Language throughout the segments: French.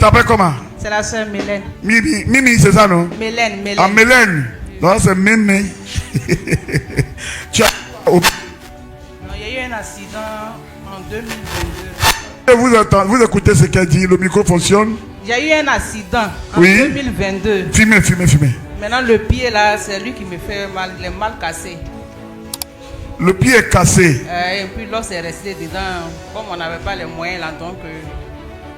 t'appelles comment? C'est la sœur Mélène. Mimi, c'est ça, non? Mélène. Ah, Mélène. Non, c'est Mimi. Tu as... Non, il y a eu un accident en 2022. Vous écoutez ce qu'elle dit, le micro fonctionne? Il y a eu un accident en 2022. Fumez. Maintenant, le pied là, c'est lui qui me fait mal, il est mal cassé. Le pied est cassé. Et puis l'os est resté dedans. Comme on n'avait pas les moyens là, donc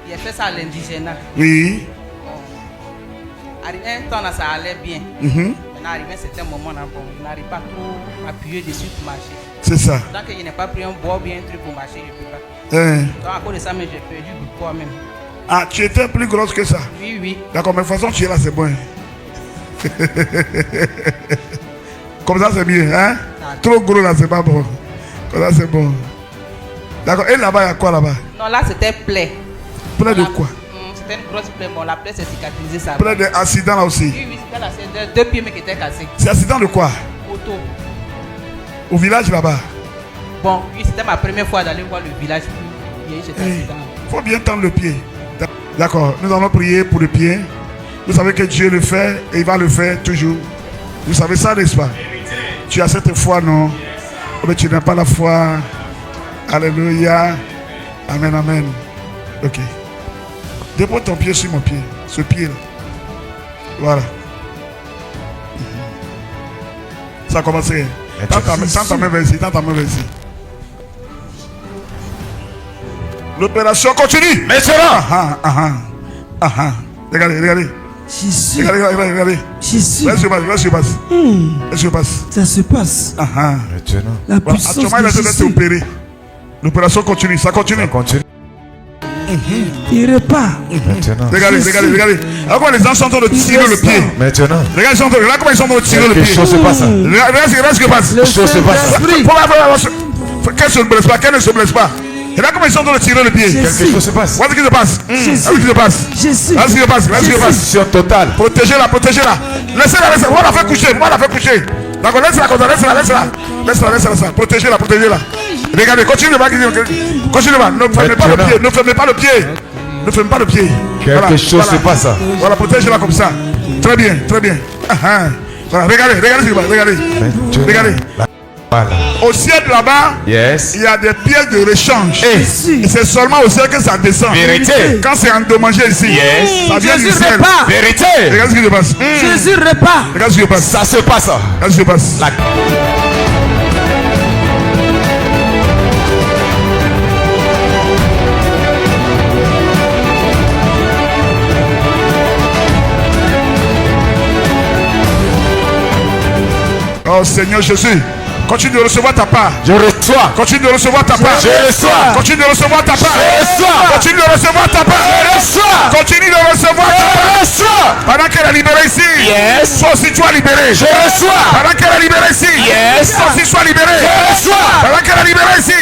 il a fait ça à l'indigénat. Oui. Bon. Arrivé un temps là, ça allait bien. Maintenant, arrivé un certain moment là, bon, il n'arrive pas trop à appuyer dessus pour marcher. C'est ça. Tant qu'il n'a pas pris un bois ou bien un truc pour marcher, je ne peux pas. Donc à cause de ça, mais j'ai perdu du poids même. Ah, tu étais plus grosse que ça? Oui. D'accord, mais de toute façon, tu es là, c'est bon. Comme ça, c'est mieux, hein? Trop gros là, c'est pas bon. Comme ça, c'est bon. D'accord, et là-bas, il y a quoi là-bas? Non, là, c'était plaie. Plaie de quoi? C'était une grosse plaie. Bon, la plaie s'est cicatrisée, ça. Plaie d'accident là aussi? Oui, c'était là, c'est deux pieds mais qui étaient cassés. C'est accident de quoi? Auto. Au village là-bas? Bon, oui, c'était ma première fois d'aller voir le village. Il y a eu cet accident. Faut bien tendre le pied. D'accord, nous allons prier pour le pied. Vous savez que Dieu le fait et il va le faire toujours. Vous savez ça, n'est-ce pas? Tu as cette foi, non? Mais tu n'as pas la foi. Alléluia. Amen. Ok. Dépose ton pied sur mon pied. Ce pied-là. Voilà. Ça a commencé. Tends ta main vers ici. L'opération continue. Maintenant. Regardez. Jésus. Regardez. Jésus. Laisse-le passe. Ça se passe. Maintenant. La puissance actuellement, il de a été Jésus. opéré. L'opération continue. Ça continue. Il repart. Maintenant. Regardez. Alors comment les gens sont en train de tirer le pied. Maintenant. Regarde comment ils sont en train de tirer le Quelque pied. chose se passe. Regarde ce qui passe. Le chose se passe. Saint-Esprit. Qu'elle ne se blesse pas. Regarde comment ils sont en train de tirer le pied. Quelque chose se passe. Voilà ce qui se passe. Jésus. Voilà ce qui se passe. Jésus. Voilà ce qui se passe. Position totale. Protégez-la. Laissez-la. On va la faire coucher. D'accord, laisse-la comme ça. Laisse-la. Protégez-la. Regardez, continue. Ne fermez pas le pied. Quelque chose se passe. Voilà, protégez-la comme ça. Très bien. Voilà, regardez ce qui passe. Regardez. Voilà. Au ciel là-bas, Yes. il y a des pièces de rechange. Et c'est seulement au ciel que ça descend. Vérité. Quand c'est endommagé ici, Yes. ça vient du Jésus ciel. repart. Vérité. Regarde ce qui se passe. Jésus repart. Regarde ce qui se passe. Ça se passe. Regarde ce qui se passe. La... Oh Seigneur Jésus, continue de recevoir ta part. Je reçois. Continue de recevoir ta part. Je reçois. Continue de recevoir ta part. Je reçois. Continue de recevoir ta part. Je reçois. Continue de recevoir ta part. Je reçois. Pendant qu'elle est libérée ici, Yes. toi aussi tu es libéré. Je reçois. Pendant qu'elle est libérée ici, Yes. toi aussi sois libéré. Je reçois. Pendant qu'elle est libérée ici,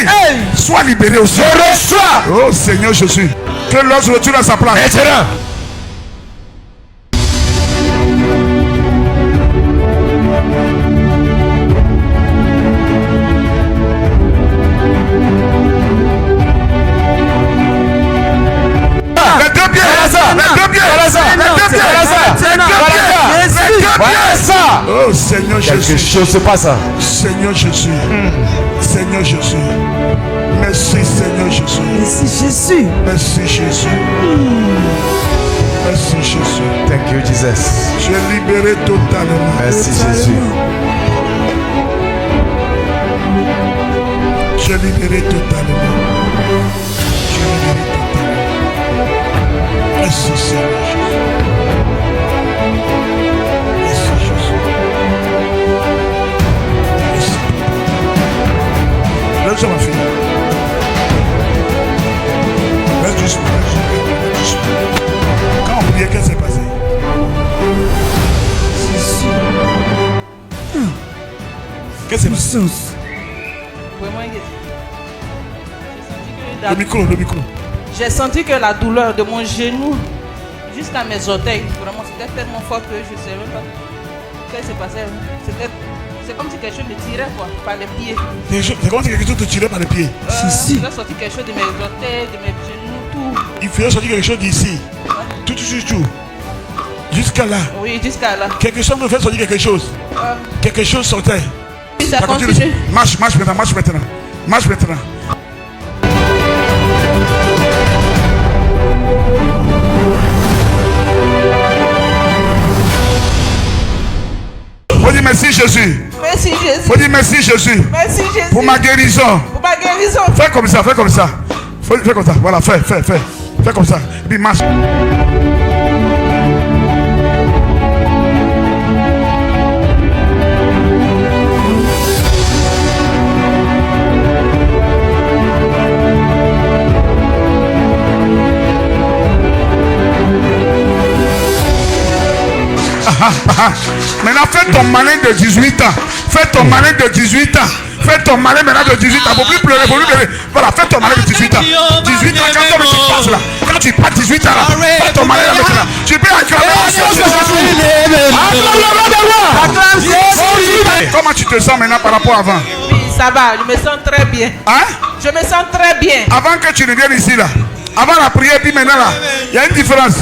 sois libéré aussi. Je reçois. Oh Seigneur Jésus, que l'os retourne à sa place. Maintenant. Les deux pieds. Voilà ça. Oh Seigneur Quelque Jésus. chose se passe. Seigneur Jésus. Seigneur Jésus. Merci Seigneur Jésus. Merci Jésus. Merci Jésus. Merci Jésus. Thank you, Jesus. Tu es libéré totalement. Merci, Jésus. Tu es libéré totalement. Tu es libéré totalement. Merci Seigneur Jésus. Merci Jésus. Merci. Laisse ma fille. Laisse doucement. Quand on priait, qu'est-ce qui s'est passé? Qu'est-ce qui s'est passé? Puissance. Le micro. J'ai senti que la douleur de mon genou jusqu'à mes orteils, vraiment c'était tellement fort que je ne sais même pas ce qui s'est passé. C'est comme si quelque chose me tirait quoi, par les pieds. C'est comme si quelque chose te tirait par les pieds. Jésus. Il a sorti quelque chose de mes orteils, de mes genoux, tout. Il faisait sortir quelque chose d'ici. Ouais. tout. Jusqu'à là. Oui, jusqu'à là. Quelque chose me fait sortir quelque chose. Quelque chose sortait. Ça continue. Marche maintenant. Faut dire merci Jésus. Merci Jésus. Faut dire merci Jésus. Merci Jésus. Pour ma guérison. Pour ma guérison. Fais comme ça. Fais comme ça. Voilà, fais. Fais comme ça. Et puis marche. Maintenant, fais ton malin de 18 ans. Fais ton malin de 18 ans. Fais ton malin maintenant de 18 ans. Faut plus pleurer. Voilà, fais ton malin de 18 ans. 18 ans, quand tu passes là. Quand tu passes 18 ans là, fais ton malin là maintenant. Tu peux acclamer Comment tu te sens maintenant par rapport à avant? Oui, ça va, je me sens très bien. Hein? Je me sens très bien. Avant que tu ne viennes ici là, avant la prière, puis maintenant là, il y a une différence.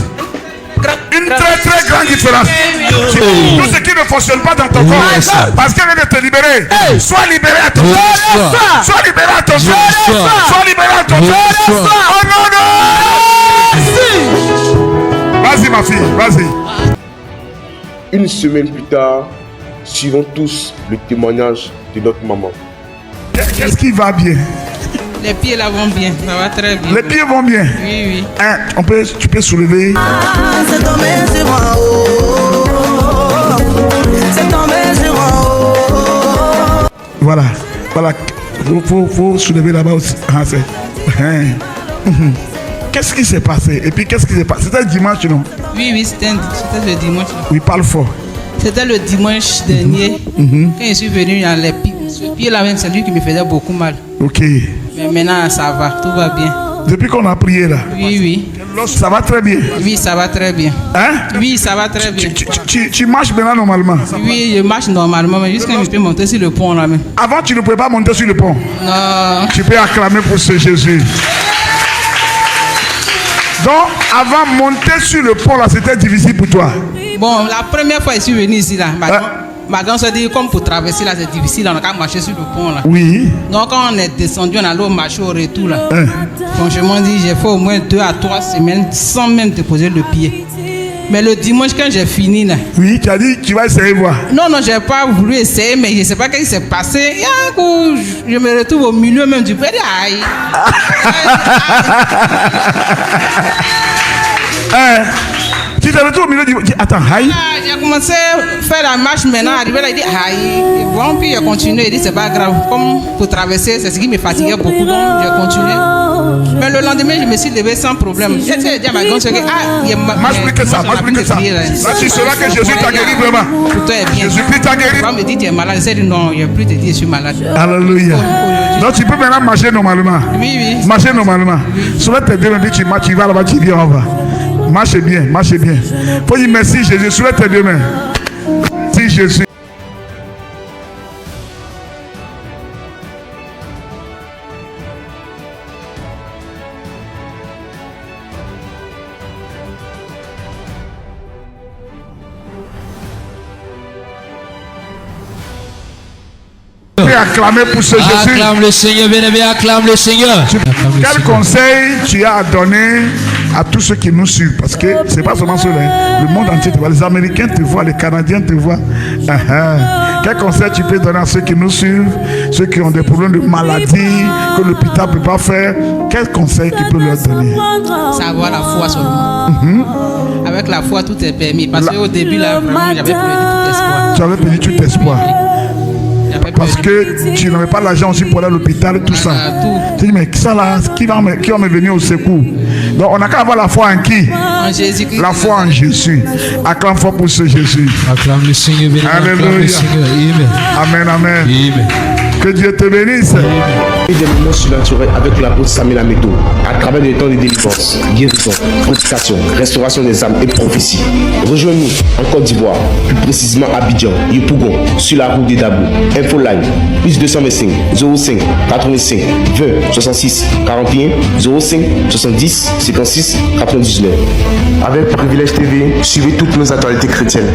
Une très grande différence. Tout ce qui ne fonctionne pas dans ton corps, parce qu'elle vient de te libérer. Sois libéré à ton corps. Sois libéré à ton corps. Sois libéré à ton corps. Oh non. Vas-y ma fille, vas-y. Une semaine plus tard, suivons tous le témoignage de notre maman. Qu'est-ce qui va bien? Les pieds là vont bien, ça va très bien. Les pieds vont bien. Oui. Hein, tu peux soulever. C'est tombé sur moi, c'est tombé sur moi. Voilà. Faut soulever là-bas aussi. Ah, c'est... Qu'est-ce qui s'est passé? Et puis qu'est-ce qui s'est passé? C'était dimanche, non? Oui, c'était le dimanche. Oui, parle fort. C'était le dimanche dernier. Quand je suis venu dans les pieds. Ce pied là, c'est lui qui me faisait beaucoup mal. Ok. Mais maintenant, ça va, tout va bien. Depuis qu'on a prié là? Oui. Ça va très bien? Oui, ça va très bien. Hein? Oui, ça va très bien. Tu marches maintenant normalement? Oui, je marche normalement, mais jusqu'à je peux monter sur le pont là même. Avant, tu ne pouvais pas monter sur le pont? Non. Tu peux acclamer pour ce Jésus. Donc, avant, monter sur le pont là, c'était difficile pour toi? Bon, la première fois que je suis venu ici là, ma grande soeur dit comme pour traverser là, c'est difficile, on a qu'à marcher sur le pont là. Oui. Donc quand on est descendu, on a allé marcher au retour là. Franchement dit, j'ai fait au moins 2 à 3 semaines sans même déposer le pied. Mais le dimanche quand j'ai fini là. Oui, tu as dit tu vas essayer voir. Non, j'ai pas voulu essayer, mais je sais pas ce qui s'est passé. Il y a un coup, je me retrouve au milieu même du pied. Aïe. Tu te retrouves au milieu du... Attends, aïe. J'ai commencé à faire la marche maintenant, arrivé là, il dit aïe. Bon, puis j'ai continué, il dit c'est pas grave. Comme pour traverser, c'est ce qui me fatiguait beaucoup, donc j'ai continué. Mais le lendemain, je me suis levé sans problème. J'ai dit à ma grande soeur que il m'explique ça. Là, tu sauras que Jésus t'a guéri vraiment. Tout est bien. Jésus-Christ t'a guéri. Quand me dit tu es malade, j'ai dit non, il n'y a plus de dire je suis malade. Alléluia. Donc tu peux maintenant marcher normalement. Oui. Marcher normalement. Soulève tes deux mains, tu marches, tu vas là-bas, tu viens en bas. Marche bien. Faut dire merci Jésus. Soulève tes deux mains. Merci Jésus. Acclamer pour ce Jésus. Acclame le Seigneur, bien-aimé, acclame le Seigneur. Quel conseil tu as à donner à tous ceux qui nous suivent? Parce que c'est pas seulement ceux-là, le monde entier te voit, les Américains te voient, les Canadiens te voient. Quel conseil tu peux donner à ceux qui nous suivent, ceux qui ont des problèmes de maladie, que l'hôpital ne peut pas faire? Quel conseil tu peux leur donner? Savoir la foi seulement. Avec la foi, tout est permis. Parce qu'au début, là, vraiment, j'avais perdu tout espoir. Tu avais perdu tout espoir. Parce que tu n'avais pas l'argent aussi pour aller à l'hôpital, tout ça. Tu dis, mais ça là, qui va me venir au secours? Donc, on n'a qu'à avoir la foi en qui? En Jésus-Christ. La foi en Jésus. Acclame fort pour ce Jésus. Acclame le Seigneur, bien-aimé, acclame le Seigneur. Amen. Amen. Que Dieu te bénisse. Et des moments surnaturels avec l'apôtre Samuel Ameto, à travers des temps de délivrance, guérison, purification, restauration des âmes et prophétie. Rejoignez-nous en Côte d'Ivoire, plus précisément à Abidjan, Yopougon, sur la route des Dabou. Info line, plus 225 05 85 20 66 41 05 70 56 99. Avec Privilège TV, suivez toutes nos actualités chrétiennes.